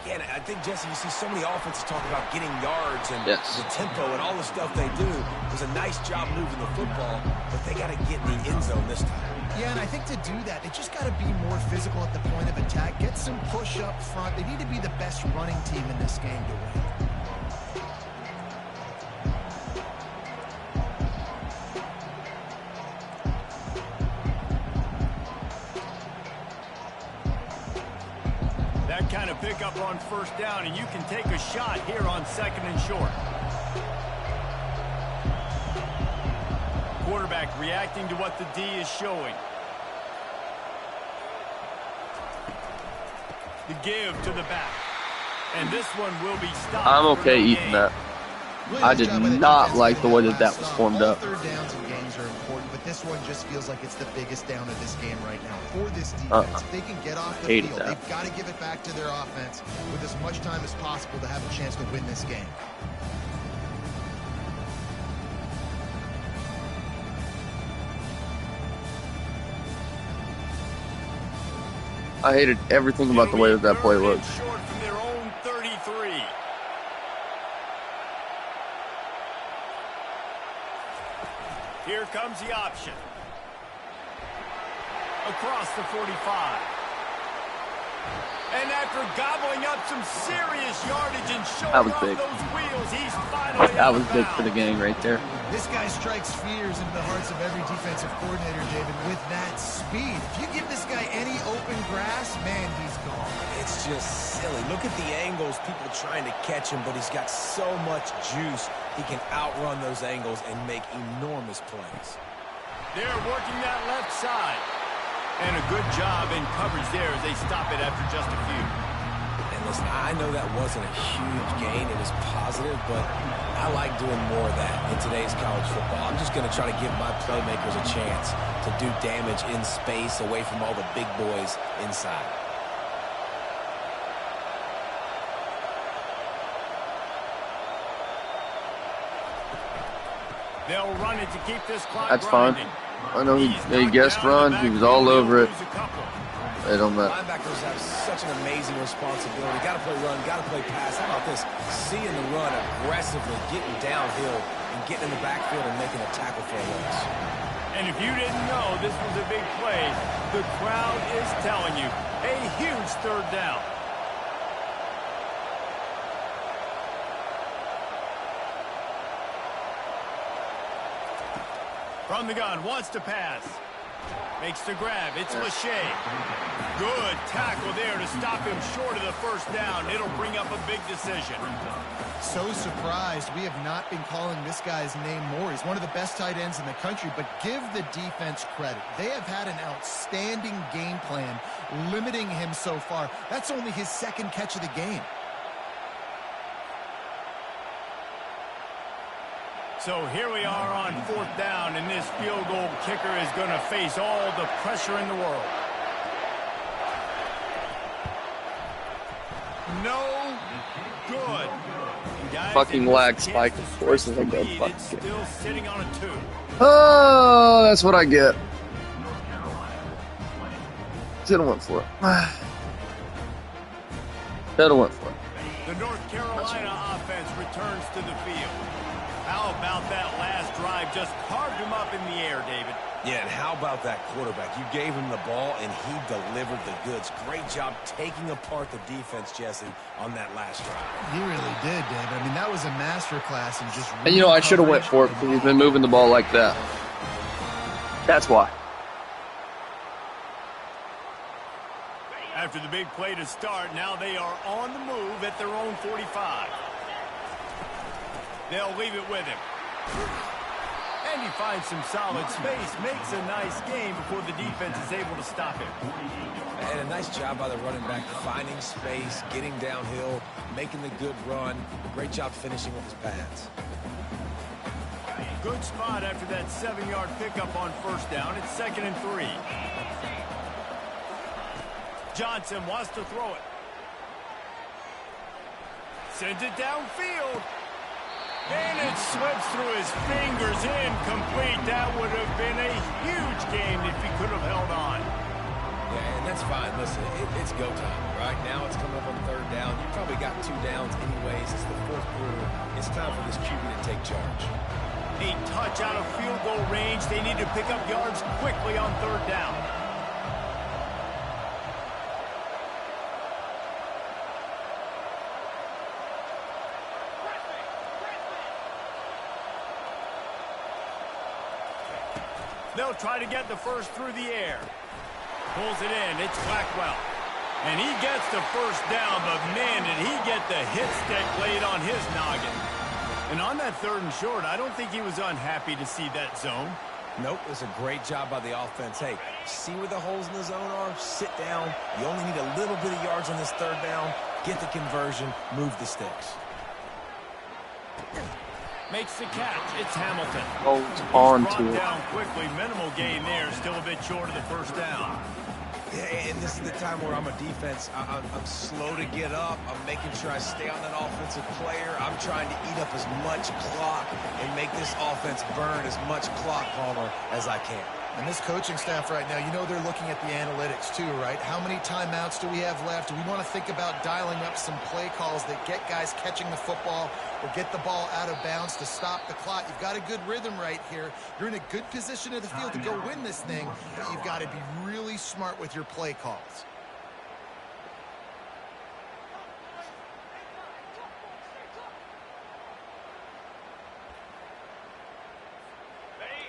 Yeah, I think, Jesse, you see so many offenses talk about getting yards and Yes. the tempo and all the stuff they do. It was a nice job moving the football, but they got to get in the end zone this time. Yeah, and I think to do that, they just got to be more physical at the point of attack. Get some push up front. They need to be the best running team in this game to win. That kind of pickup on first down, and you can take a shot here on 2nd and short. Quarterback reacting to what the D is showing. The give to the back. And this one will be stopped. I'm okay eating that. I did not like the way that that was formed up. Third downs and games are important, but this one just feels like it's the biggest down of this game right now. For this defense, if they can get off the Hated field, that. they've got to give it back to their offense with as much time as possible to have a chance to win this game. I hated everything about the way that that play looked. Short from their own 33. Here comes the option. Across the 45. And after gobbling up some serious yardage and showing That was off big. those wheels, he's finally That out was of big for the bounds. gang right there. This guy strikes fears into the hearts of every defensive coordinator, David, with that speed. If you give this guy any open grass, man, he's gone. It's just silly. Look at the angles, people trying to catch him, but he's got so much juice. He can outrun those angles and make enormous plays. They're working that left side. And a good job in coverage there as they stop it after just a few. And listen, I know that wasn't a huge gain. It was positive, but I like doing more of that in today's college football. I'm just going to try to give my playmakers a chance to do damage in space away from all the big boys inside. They'll run it to keep this clock That's fine. grinding. I know he He's guessed knocked down run. in the He was all backfield. over it. He'll lose a couple. It don't matter. Linebackers have such an amazing responsibility. Got to play run, got to play pass. How about this? Seeing the run aggressively, getting downhill, and getting in the backfield and making a tackle for a loss. And if you didn't know this was a big play, the crowd is telling you a huge third down. From the gun, wants to pass. Makes the grab. It's Lachey. Good tackle there to stop him short of the first down. It'll bring up a big decision. So surprised we have not been calling this guy's name more. He's one of the best tight ends in the country, but give the defense credit. They have had an outstanding game plan limiting him so far. That's only his second catch of the game. So here we are on 4th down, and this field goal kicker is going to face all the pressure in the world. No good. Guys, Fucking they lag missed a spike, chance of to course, switch is a good speed. fucking It's kick. still sitting on a 2. Oh, that's what I get. Should have went for it. Should have went for it. The North Carolina offense returns to the field. How about that last drive? Just carved him up in the air, David. Yeah, and how about that quarterback? You gave him the ball, and he delivered the goods. Great job taking apart the defense, Jesse, on that last drive. He really did, David. I mean, that was a masterclass in just... And you know, I should have went for it because he's been moving the ball like that. That's why. After the big play to start, now they are on the move at their own 45. They'll leave it with him. And And he finds some solid space, makes a nice game before the defense is able to stop him. And a nice job by the running back, finding space, getting downhill, making the good run. Great job finishing with his pads. Good spot after that 7-yard pickup on first down. It's 2nd and 3. Johnson wants to throw it. Sends it downfield. And it slips through his fingers, incomplete. That would have been a huge game if he could have held on. Yeah, and that's fine. Listen, it's go time. Right now it's coming up on 3rd down. You probably got 2 downs anyways. It's the 4th quarter. It's time for this QB to take charge. A touch out of field goal range. They need to pick up yards quickly on 3rd down. They'll try to get the first through the air. Pulls it in. It's Blackwell. And he gets the first down, but man, did he get the hit stick laid on his noggin. And on that 3rd and short, I don't think he was unhappy to see that zone. Nope, it was a great job by the offense. Hey, see where the holes in the zone are? Sit down. You only need a little bit of yards on this 3rd down. Get the conversion. Move the sticks. Makes the catch. It's Hamilton. Holds on Brought to it. down quickly. Minimal gain there. Still a bit short of the first down. Yeah, and this is the time where I'm a defense. I'm slow to get up. I'm making sure I stay on that offensive player. I'm trying to eat up as much clock and make this offense burn as much clock, Palmer, as I can. And this coaching staff right now, you know they're looking at the analytics too, right? How many timeouts do we have left? Do we want to think about dialing up some play calls that get guys catching the football or get the ball out of bounds to stop the clock? You've got a good rhythm right here. You're in a good position of the field to go win this thing, but you've got to be really smart with your play calls.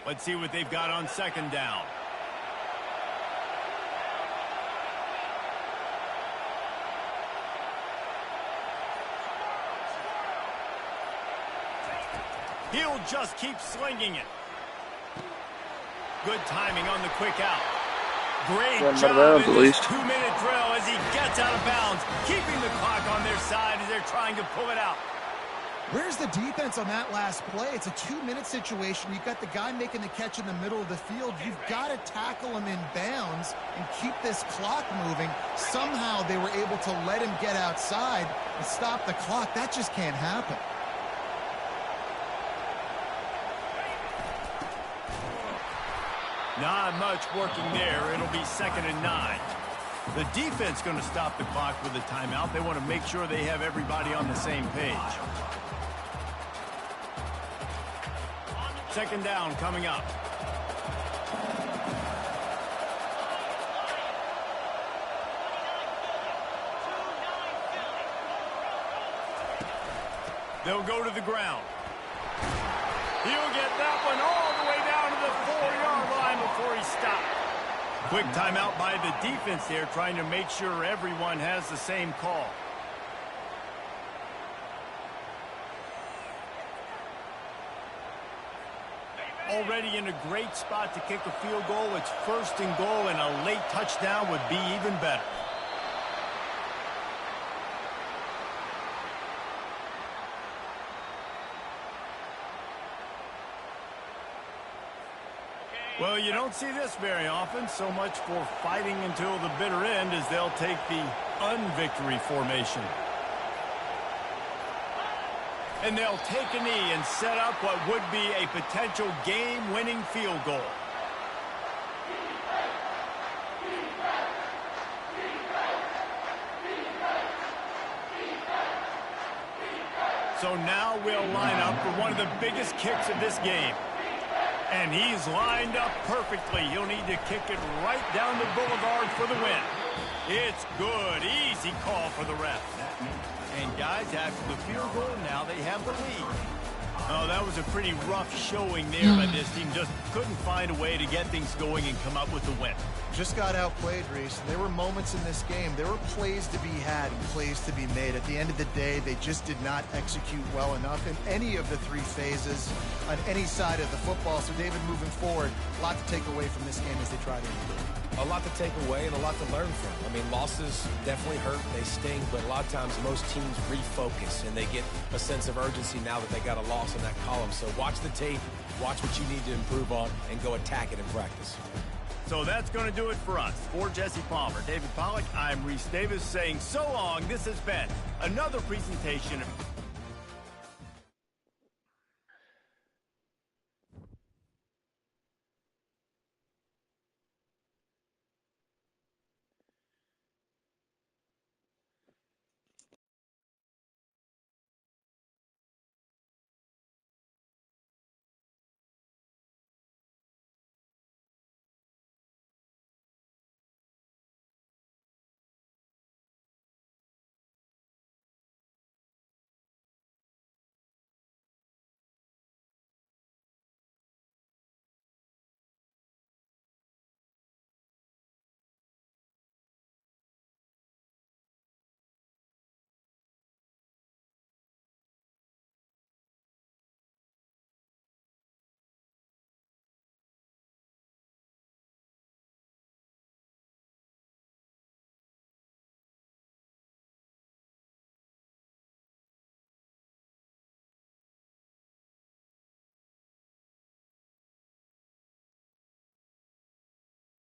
Let's see what they've got on 2nd down. He'll just keep slinging it. Good timing on the quick out. Great job in this 2-minute drill as he gets out of bounds, keeping the clock on their side as they're trying to pull it out. Where's the defense on that last play? It's a 2-minute situation. You've got the guy making the catch in the middle of the field. You've got to tackle him in bounds and keep this clock moving. Somehow they were able to let him get outside and stop the clock. That just can't happen. Not much working there. It'll be 2nd and 9. The defense going to stop the clock with a timeout. They want to make sure they have everybody on the same page. 2nd down coming up. They'll go to the ground. He'll get that one all the way down to the 4-yard line before he stopped. Quick timeout by the defense there, trying to make sure everyone has the same call. Already in a great spot to kick a field goal. It's 1st and goal, and a late touchdown would be even better. Well, you don't see this very often. So much for fighting until the bitter end as they'll take the unvictory formation. And they'll take a knee and set up what would be a potential game-winning field goal. So now we'll line up for one of the biggest kicks of this game. And he's lined up perfectly. He'll need to kick it right down the boulevard for the win. It's good. Easy call for the ref. And guys, after the field goal, now they have the lead. Oh, that was a pretty rough showing there by this team. Just couldn't find a way to get things going and come up with the win. Just got outplayed, Reese. There were moments in this game. There were plays to be had and plays to be made. At the end of the day, they just did not execute well enough in any of the three phases on any side of the football. So, David, moving forward, a lot to take away from this game as they try to improve. A lot to take away and a lot to learn from. I mean, losses definitely hurt, they sting, but a lot of times most teams refocus and they get a sense of urgency now that they got a loss in that column. So watch the tape, watch what you need to improve on, and go attack it in practice. So that's going to do it for us. For Jesse Palmer, David Pollack, I'm Reese Davis saying so long. This has been another presentation of